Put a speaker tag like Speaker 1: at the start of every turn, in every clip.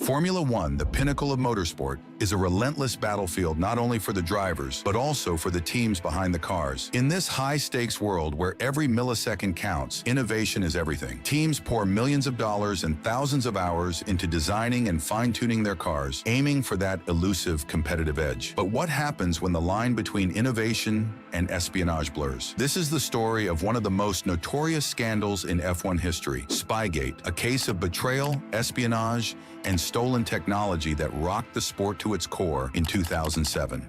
Speaker 1: Formula One, the pinnacle of motorsport, is a relentless battlefield not only for the drivers, but also for the teams behind the cars. In this high-stakes world where every millisecond counts, innovation is everything. Teams pour millions of dollars and thousands of hours into designing and fine-tuning their cars, aiming for that elusive competitive edge. But what happens when the line between innovation and espionage blurs? This is the story of one of the most notorious scandals in F1 history, Spygate, a case of betrayal, espionage, and stolen technology that rocked the sport to its core in 2007.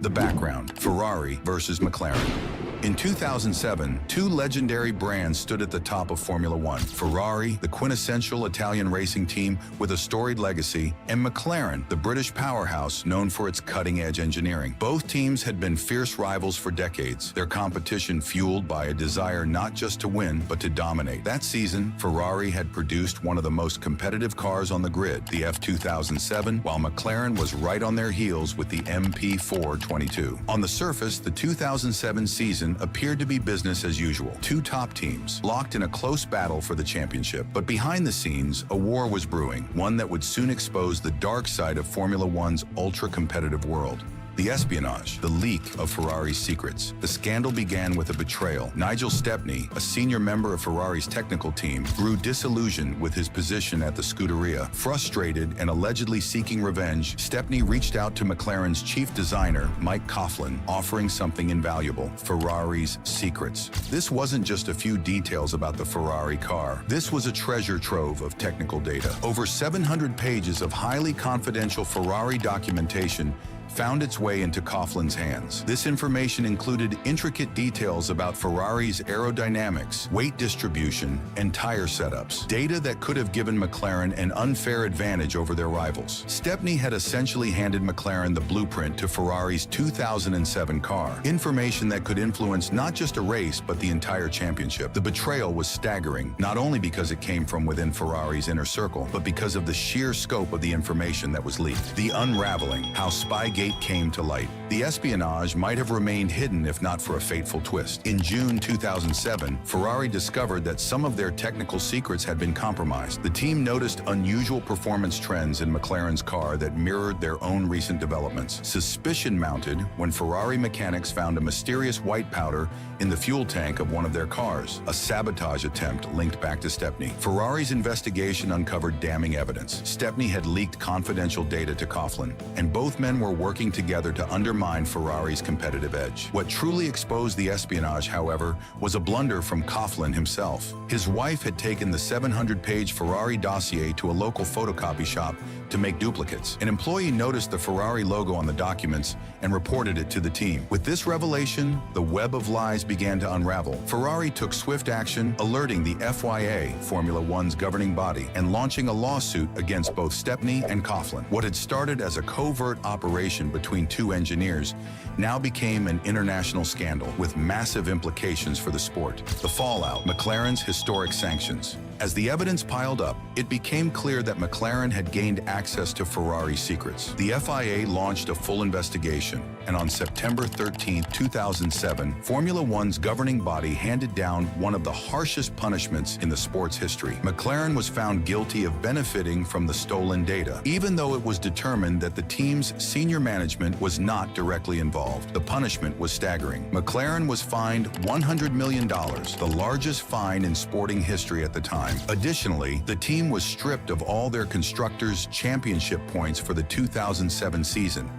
Speaker 1: The background: Ferrari versus McLaren. In 2007, two legendary brands stood at the top of Formula One. Ferrari, the quintessential Italian racing team with a storied legacy, and McLaren, the British powerhouse known for its cutting-edge engineering. Both teams had been fierce rivals for decades, their competition fueled by a desire not just to win, but to dominate. That season, Ferrari had produced one of the most competitive cars on the grid, the F2007, while McLaren was right on their heels with the MP422. On the surface, the 2007 season appeared to be business as usual. Two top teams, locked in a close battle for the championship. But behind the scenes, a war was brewing, one that would soon expose the dark side of Formula One's ultra-competitive world. The espionage, the leak of Ferrari's secrets. The scandal began with a betrayal. Nigel Stepney, a senior member of Ferrari's technical team, grew disillusioned with his position at the Scuderia. Frustrated and allegedly seeking revenge, Stepney reached out to McLaren's chief designer, Mike Coughlin, offering something invaluable: Ferrari's secrets. This wasn't just a few details about the Ferrari car. This was a treasure trove of technical data. Over 700 pages of highly confidential Ferrari documentation found its way into Coughlin's hands. This information included intricate details about Ferrari's aerodynamics, weight distribution, and tire setups, data that could have given McLaren an unfair advantage over their rivals. Stepney had essentially handed McLaren the blueprint to Ferrari's 2007 car, information that could influence not just a race, but the entire championship. The betrayal was staggering, not only because it came from within Ferrari's inner circle, but because of the sheer scope of the information that was leaked. The unraveling, how Spygate came to light. The espionage might have remained hidden if not for a fateful twist. In June 2007, Ferrari discovered that some of their technical secrets had been compromised. The team noticed unusual performance trends in McLaren's car that mirrored their own recent developments. Suspicion mounted when Ferrari mechanics found a mysterious white powder in the fuel tank of one of their cars, a sabotage attempt linked back to Stepney. Ferrari's investigation uncovered damning evidence. Stepney had leaked confidential data to Coughlin, and both men were working together to undermine Ferrari's competitive edge. What truly exposed the espionage, however, was a blunder from Coughlin himself. His wife had taken the 700-page Ferrari dossier to a local photocopy shop to make duplicates. An employee noticed the Ferrari logo on the documents and reported it to the team. With this revelation, the web of lies began to unravel. Ferrari took swift action, alerting the FIA, Formula One's governing body, and launching a lawsuit against both Stepney and Coughlin. What had started as a covert operation between two engineers now became an international scandal with massive implications for the sport. The fallout: McLaren's historic sanctions. As the evidence piled up, it became clear that McLaren had gained access to Ferrari's secrets. The FIA launched a full investigation, and on September 13, 2007, Formula One's governing body handed down one of the harshest punishments in the sport's history. McLaren was found guilty of benefiting from the stolen data, even though it was determined that the team's senior management was not directly involved. The punishment was staggering. McLaren was fined $100 million, the largest fine in sporting history at the time. Additionally, the team was stripped of all their Constructors' Championship points for the 2007 season,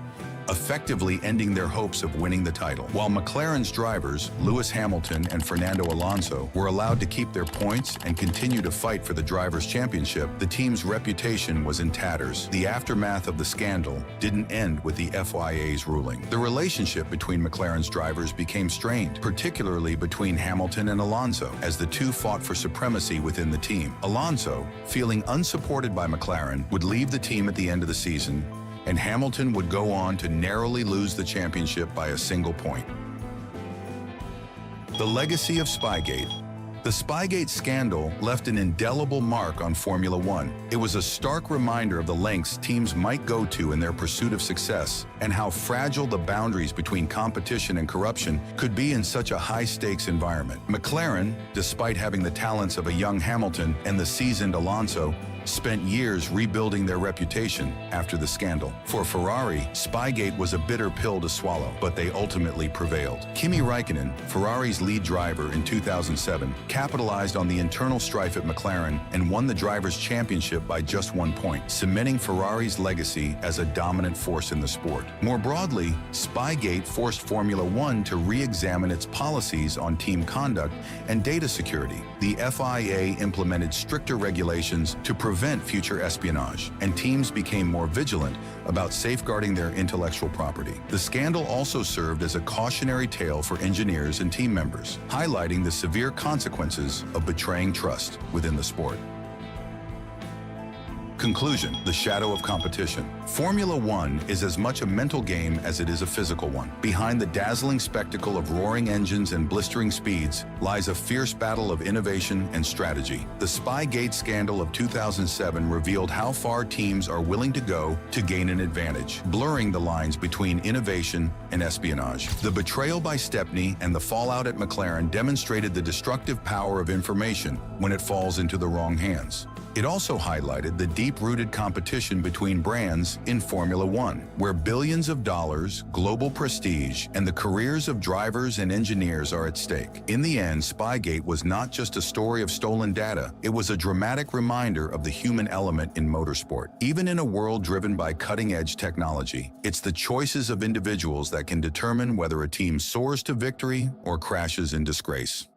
Speaker 1: effectively ending their hopes of winning the title. While McLaren's drivers, Lewis Hamilton and Fernando Alonso, were allowed to keep their points and continue to fight for the Drivers' Championship, the team's reputation was in tatters. The aftermath of the scandal didn't end with the FIA's ruling. The relationship between McLaren's drivers became strained, particularly between Hamilton and Alonso, as the two fought for supremacy within the team. Alonso, feeling unsupported by McLaren, would leave the team at the end of the season, and Hamilton would go on to narrowly lose the championship by a single point. The legacy of Spygate. The Spygate scandal left an indelible mark on Formula One. It was a stark reminder of the lengths teams might go to in their pursuit of success and how fragile the boundaries between competition and corruption could be in such a high-stakes environment. McLaren, despite having the talents of a young Hamilton and the seasoned Alonso, spent years rebuilding their reputation after the scandal. For Ferrari, Spygate was a bitter pill to swallow, but they ultimately prevailed. Kimi Raikkonen, Ferrari's lead driver in 2007, capitalized on the internal strife at McLaren and won the Drivers' Championship by just 1 point, cementing Ferrari's legacy as a dominant force in the sport. More broadly, Spygate forced Formula One to re-examine its policies on team conduct and data security. The FIA implemented stricter regulations to prevent future espionage, and teams became more vigilant about safeguarding their intellectual property. The scandal also served as a cautionary tale for engineers and team members, highlighting the severe consequences of betraying trust within the sport. Conclusion: the shadow of competition. Formula One is as much a mental game as it is a physical one. Behind the dazzling spectacle of roaring engines and blistering speeds lies a fierce battle of innovation and strategy. The Spygate scandal of 2007 revealed how far teams are willing to go to gain an advantage, blurring the lines between innovation and espionage. The betrayal by Stepney and the fallout at McLaren demonstrated the destructive power of information when it falls into the wrong hands. It also highlighted the deep-rooted competition between brands in Formula One, where billions of dollars, global prestige, and the careers of drivers and engineers are at stake. In the end, Spygate was not just a story of stolen data, it was a dramatic reminder of the human element in motorsport. Even in a world driven by cutting-edge technology, it's the choices of individuals that can determine whether a team soars to victory or crashes in disgrace.